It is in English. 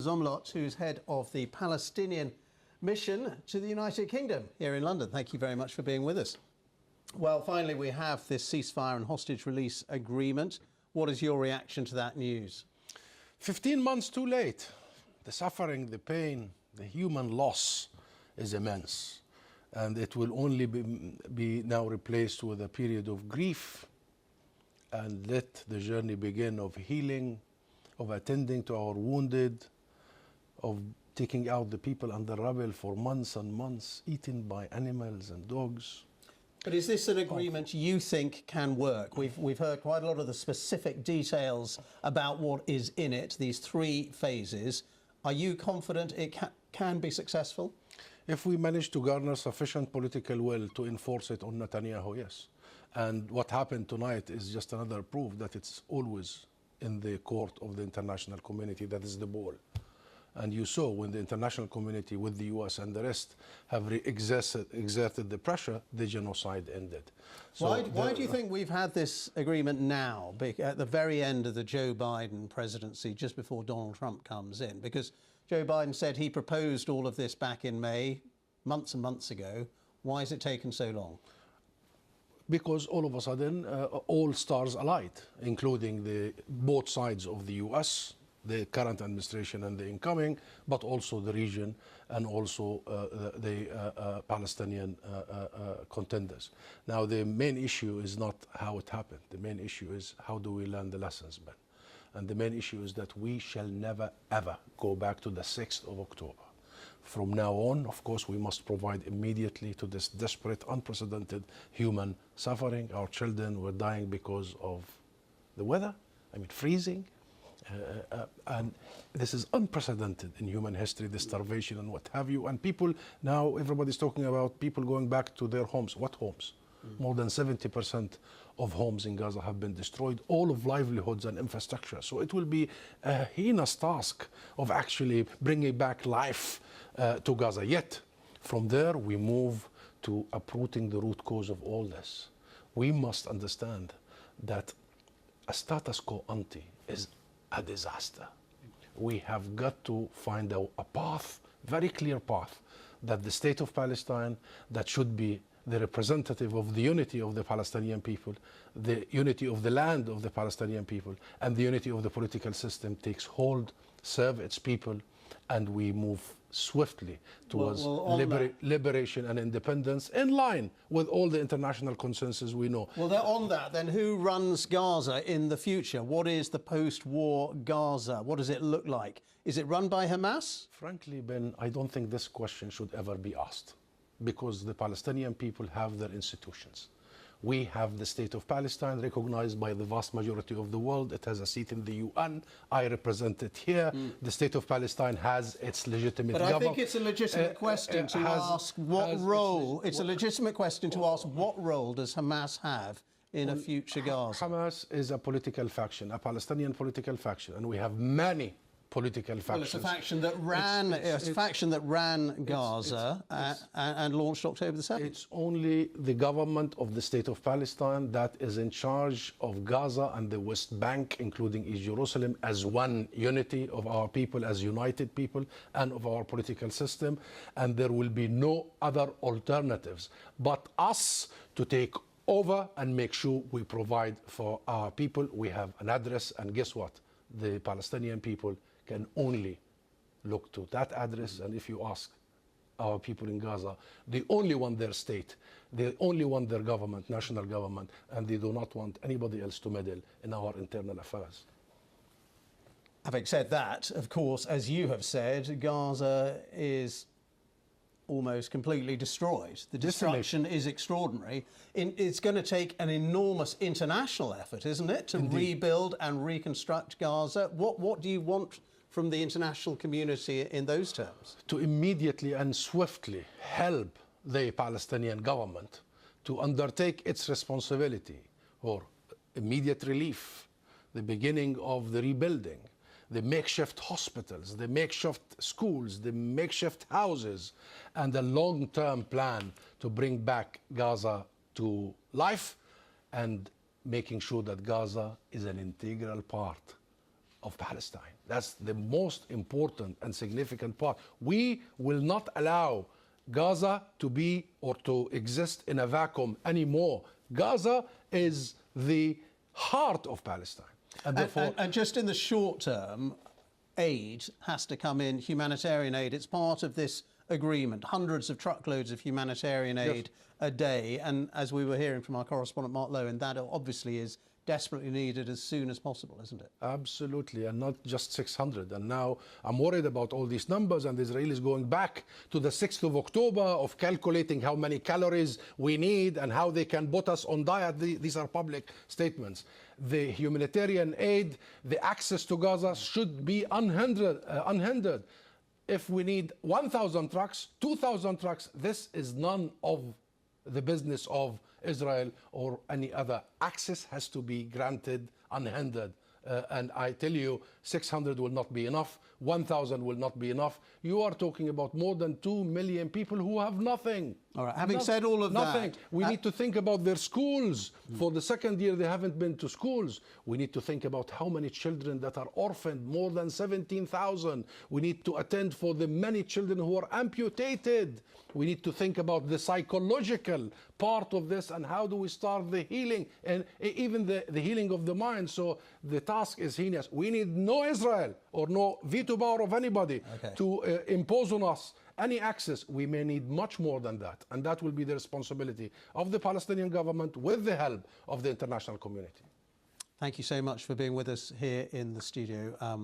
Zomlot, who's head of the Palestinian mission to the United Kingdom here in London. Thank you very much for being with us. Well, finally, we have this ceasefire and hostage release agreement. What is your reaction to that news? 15 months too late. The suffering, the pain, the human loss is immense. And it will only be now replaced with a period of grief, and let the journey begin of healing, of attending to our wounded, of taking out the people under rubble for months and months, eaten by animals and dogs. But is this an agreement you think can work? We've heard quite a lot of the specific details about what is in it, these three phases. Are you confident it can be successful? If we manage to garner sufficient political will to enforce it on Netanyahu, yes. And what happened tonight is just another proof that it's always in the court of the international community that is the ball. And you saw when the international community with the US and the rest have exerted the pressure, the genocide ended. So why do you think we've had this agreement now, at the very end of the Joe Biden presidency, just before Donald Trump comes in? Because Joe Biden said he proposed all of this back in May, months and months ago. Why has it taken so long? Because all of a sudden, all stars aligned, including both sides of the US, the current administration and the incoming, but also the region and also the Palestinian contenders. Now, the main issue is not how it happened. The main issue is how do we learn the lessons, Ben? And the main issue is that we shall never, ever go back to the 6th of October. From now on, of course, we must provide immediately to this desperate, unprecedented human suffering. Our children were dying because of the weather, freezing. And this is unprecedented in human history, the starvation and what have you. And people, now everybody's talking about people going back to their homes. What homes? More than 70% of homes in Gaza have been destroyed, all of livelihoods and infrastructure. So it will be a heinous task of actually bringing back life to Gaza. Yet, from there, we move to uprooting the root cause of all this. We must understand that a status quo ante is a disaster. We have got to find a path, very clear path, that the State of Palestine, that should be the representative of the unity of the Palestinian people, the unity of the land of the Palestinian people, and the unity of the political system takes hold, serve its people, and we move swiftly towards liberation and independence in line with all the international consensus we know. Well, on that, then, who runs Gaza in the future? What is the post-war Gaza? What does it look like? Is it run by Hamas? Frankly, Ben, I don't think this question should ever be asked, because the Palestinian people have their institutions. We have the State of Palestine, recognized by the vast majority of the world. It has a seat in the UN. I represent it here. The State of Palestine has its legitimate government. But I think it's a legitimate question to ask what role. It's a legitimate question to ask what role does Hamas have in a future Gaza? Hamas is a political faction, a Palestinian political faction, and we have many political factions. Well, it's a faction that ran Gaza and launched October the 7th. It's only the government of the State of Palestine that is in charge of Gaza and the West Bank, including East Jerusalem, as one unity of our people, as united people, and of our political system. And there will be no other alternatives but us to take over and make sure we provide for our people. We have an address, and guess what? The Palestinian people can only look to that address. And if you ask our people in Gaza, they only want their state, they only want their government, national government, and they do not want anybody else to meddle in our internal affairs. Having said that, of course, as you have said, Gaza is almost completely destroyed. The destruction is extraordinary. It's going to take an enormous international effort, isn't it, to rebuild and reconstruct Gaza? What do you want from the international community in those terms? To immediately and swiftly help the Palestinian government to undertake its responsibility for immediate relief, the beginning of the rebuilding, the makeshift hospitals, the makeshift schools, the makeshift houses, and a long-term plan to bring back Gaza to life, and making sure that Gaza is an integral part of Palestine. That's the most important and significant part. We will not allow Gaza to be or to exist in a vacuum anymore. Gaza is the heart of Palestine. And just in the short term, aid has to come in, humanitarian aid. It's part of this agreement, hundreds of truckloads of humanitarian aid a day. And as we were hearing from our correspondent Mark Lowen, that obviously is desperately needed as soon as possible, isn't it? Absolutely, and not just 600. And now I'm worried about all these numbers, and the Israelis going back to the 6th of October of calculating how many calories we need and how they can put us on diet. These are public statements. The humanitarian aid, the access to Gaza should be unhindered. If we need 1,000 trucks, 2,000 trucks, this is none of the business of Israel or any other. Access has to be granted unhindered. And I tell you, 600 will not be enough, 1,000 will not be enough. You are talking about more than 2 million people who have nothing. All right, having said all of nothing. that... We need to think about their schools. For the second year, they haven't been to schools. We need to think about how many children that are orphaned, more than 17,000. We need to attend for the many children who are amputated. We need to think about the psychological part of this and how do we start the healing and even the healing of the mind. So the task is heinous. We need no Israel or no veto power of anybody to impose on us any access. We may need much more than that. And that will be the responsibility of the Palestinian government with the help of the international community. Thank you so much for being with us here in the studio.